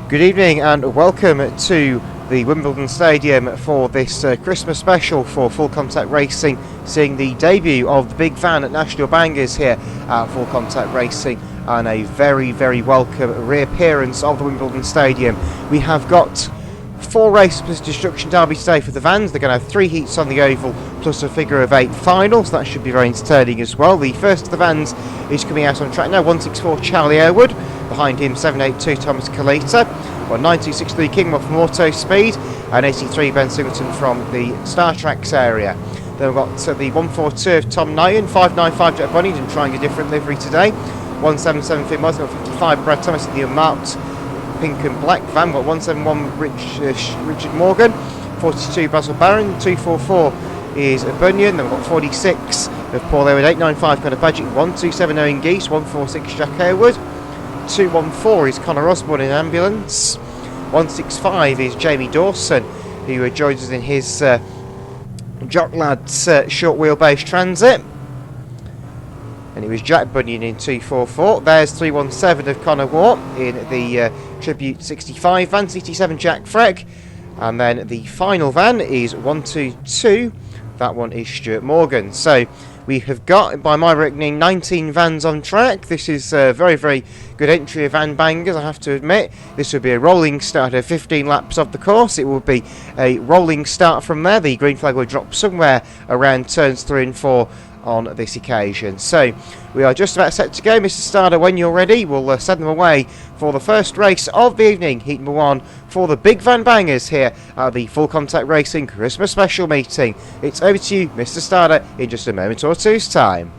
Good evening and welcome to the Wimbledon Stadium for this Christmas special for Full Contact Racing, seeing the debut of the big van at National Bangers here at Full Contact Racing, and a very, very welcome reappearance of the Wimbledon Stadium. We have got 4 races plus Destruction Derby today for the vans. They're going to have 3 heats on the oval plus a figure of 8 finals. That should be very entertaining as well. The first of the vans is coming out on track now, 164 Charlie Airwood. Behind him 782 Thomas Kalita, 9263 Kingma from Auto Speed, and 83 Ben Singleton from the Star Tracks area. Then we've got the 142 of Tom Knighton, 595 Jack Bunnington trying a different livery today, 177 Finn Moss, got 55 Brad Thomas in the unmarked pink and black van, got 171 Richard Morgan, 42 Basil Barron, 244 is Bunyan, then we've got 46 of Paul Airwood, 895 Connor Badgett, 127 Owen Geese, 146 Jack Airwood, 214 is Connor Osborne in ambulance, 165 is Jamie Dawson, who joins us in his Jock Lads short wheelbase transit, and it was Jack Bunyan in 244. There's 317 of Connor Watt in the Tribute 65 van, 67 Jack Freck, and then the final van is 122. That one is Stuart Morgan. So we have got, by my reckoning, 19 vans on track. This is a very, very good entry of van bangers, I have to admit. This will be a rolling start of 15 laps of the course. It will be a rolling start from there. The green flag will drop somewhere around turns 3 and 4 on this occasion. So we are just about set to go. Mr. Starter, when you're ready, we'll send them away for the first race of the evening, heat number 1, for the big van bangers here at the Full Contact Racing Christmas special meeting. It's over to you, Mr. Starter, in just a moment or two's time.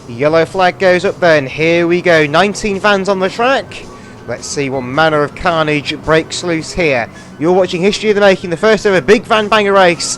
The yellow flag goes up then. Here we go. 19 vans on the track. Let's see what manner of carnage breaks loose here. You're watching History of the Making, the first ever big van banger race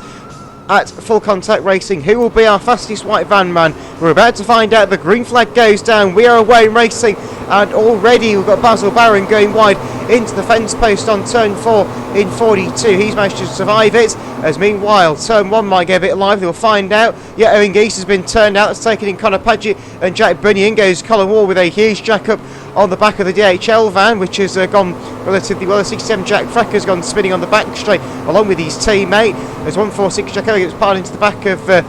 at Full Contact Racing. Who will be our fastest white van man? We're about to find out. The green flag goes down. We are away racing, and already we've got Basil Barron going wide into the fence post on turn 4 in 42. He's managed to survive it, as meanwhile turn 1 might get a bit lively. We'll find out. Yeah, Owen Geese has been turned out. That's taken in Connor Padgett and Jack Bunyan. Goes Colin Wall with a huge jack up on the back of the DHL van, which has gone relatively well. 67 Jack Freck has gone spinning on the back straight along with his teammate. There's 146 Jack Owen gets piled into the back of I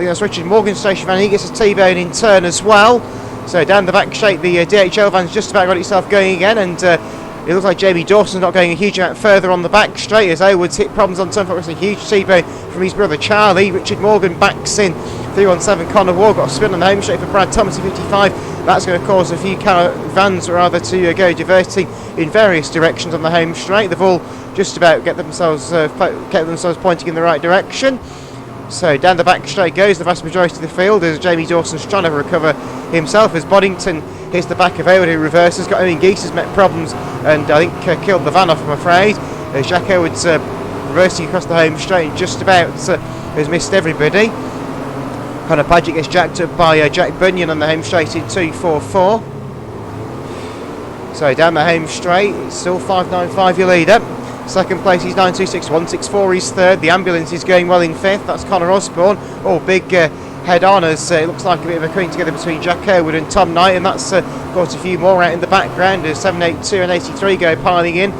think that's Richard Morgan's station van. He gets a T-bone in turn as well. So down the back straight, the DHL van's just about got itself going again, and it looks like Jamie Dawson's not going a huge amount further on the back straight as Owen's hit problems on turn 4. It's a huge T-bone from his brother Charlie. Richard Morgan backs in. 317 Connor Ward got a spin on the home straight for Brad Thomas at 55. That's going to cause a few vans rather to go diverting in various directions on the home straight. They've all just about kept themselves pointing in the right direction. So down the back straight goes the vast majority of the field as Jamie Dawson's trying to recover himself as Boddington hits the back of Aylward, who reverses. Got Owen Geese has met problems and I think killed the van off, I'm afraid. As Jack Aylward's reversing across the home straight and just about has missed everybody. Connor Padgett gets jacked up by Jack Bunyan on the home straight in 244. So down the home straight, it's still 595 your leader. Second place is 926, 164 is third. The ambulance is going well in fifth. That's Connor Osborne. Oh, big head on as it looks like a bit of a coming together between Jack Aylward and Tom Knight, and that's got a few more out in the background as 782 and 83 go piling in.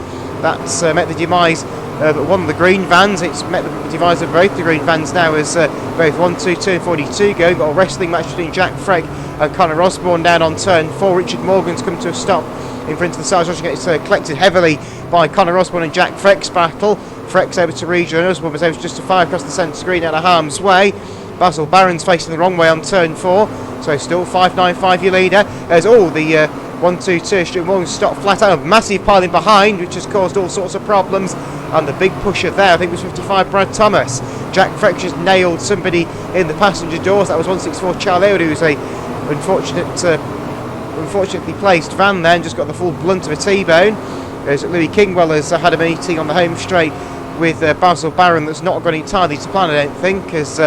That's met the demise of one of the green vans. It's met the demise of both the green vans now as both 122 and 42 go. Got a wrestling match between Jack Freck and Connor Osborne down on turn 4. Richard Morgan's come to a stop in front of the Sarge. It's collected heavily by Connor Osborne and Jack Freck's battle. Freck's able to rejoin. Osborne was able just to fire across the centre screen out of harm's way. Basil Barron's facing the wrong way on turn 4, so still 595 your leader as all the 122 Stuart Morgan stopped flat out. Massive piling behind, which has caused all sorts of problems, and the big pusher there I think was 55 Brad Thomas. Jack Freck just nailed somebody in the passenger doors. That was 164 Charlie Aylward, who was a unfortunate unfortunately placed van there and just got the full blunt of a T-bone. As Louis Kingwell has had a meeting on the home straight with Basil Barron that's not gone entirely to plan, I don't think, as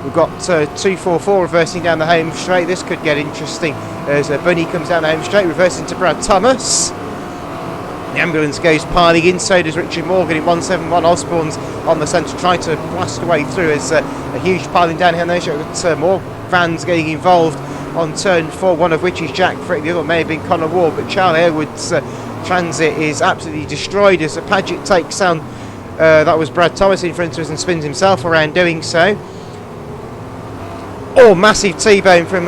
we've got 244 reversing down the home straight. This could get interesting as Bunny comes down the home straight, reversing to Brad Thomas. The ambulance goes piling in, so does Richard Morgan in 171. Osborne's on the centre, trying to blast away through as a huge piling down here. There's more vans getting involved on turn 4, one of which is Jack Frick, the other may have been Connor Ward, but Charlie Airwood's transit is absolutely destroyed as Paget takes down, that was Brad Thomas in front of us and spins himself around doing so. Oh, massive T-bone from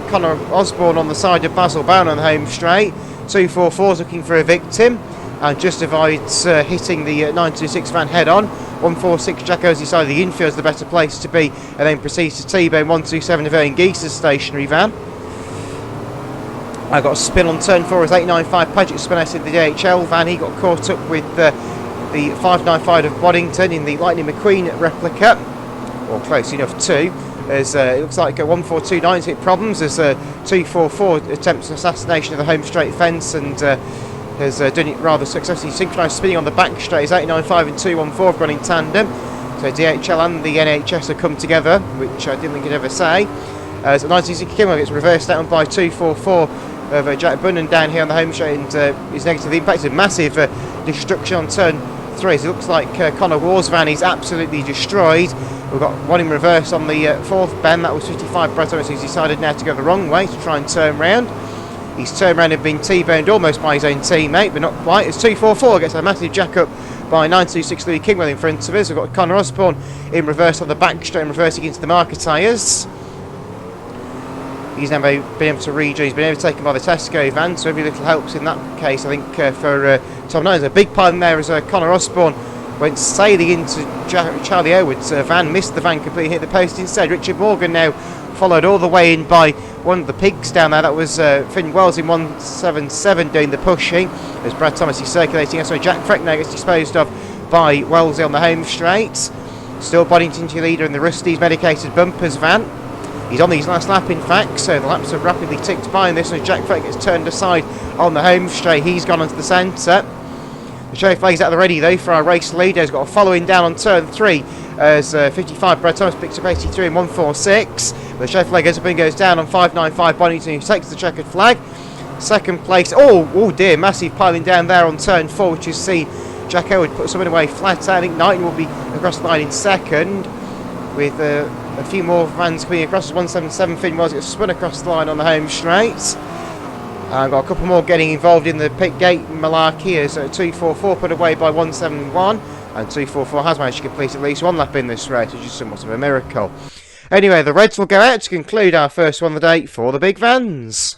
Connor Osborne on the side of Basil Barron on the home straight. 244's looking for a victim and just avoids hitting the 926 van head on. 146 Jack goes inside the infield's the better place to be and then proceeds to T-bone 127 of Owen Geese's stationary van. I got a spin on turn 4 as 895 Paget spun out in the DHL van. He got caught up with the 595 of Boddington in the Lightning McQueen replica, or close enough to. As it looks like 1429's hit problems as 244 attempts an assassination of the home straight fence and has done it rather successfully. Synchronised spinning on the back straight as 895 and 214 have gone in tandem. So DHL and the NHS have come together, which I didn't think you'd ever say. As 1960 Kimwell gets reversed out by 244 of Jack Bunnan down here on the home straight and is negatively impacted. Massive destruction on turn 3. As it looks like Connor Ward's van is absolutely destroyed. We've got one in reverse on the fourth bend. That was 55 Brad Thomas, who's decided now to go the wrong way to try and turn round. He's turned round and been T-boned almost by his own teammate, but not quite. As 244 gets a massive jack up by 926 Louis Kingwell in front of us. We've got Connor Osborne in reverse on the back straight and reversing into the marker tyres. He's now been able to rejoin. He's been overtaken by the Tesco van, so every little helps in that case, I think, for Tom Knight. There's a big pile in there as Connor Osborne went sailing into Charlie Airwood's van, missed the van completely, hit the post instead. Richard Morgan now followed all the way in by one of the pigs down there. That was Finn Wells in 177 doing the pushing as Brad Thomas is circulating. So Jack Freck now gets disposed of by Wellesley on the home straight. Still Boddington to leader in the Rusty's medicated bumpers van. He's on his last lap in fact, so the laps have rapidly ticked by in this, and as Jack Freck gets turned aside on the home straight, he's gone onto the centre. The show flags out the ready though for our race leader. He's got a following down on turn 3 as 55 Brad Thomas picks up 83 and 146. The show flag goes up and goes down on 595 Boddington, who takes the checkered flag. Second place, oh dear, massive piling down there on turn 4, which is see Jack Elwood put someone away flat out. I think Knighton will be across the line in second with a few more vans coming across. 177 Finn Wells gets spun across the line on the home straight. I've got a couple more getting involved in the pit gate malarkey as 244 put away by 171, and 244 has managed to complete at least one lap in this race, which is somewhat of a miracle. Anyway, the Reds will go out to conclude our first one of the day for the big vans.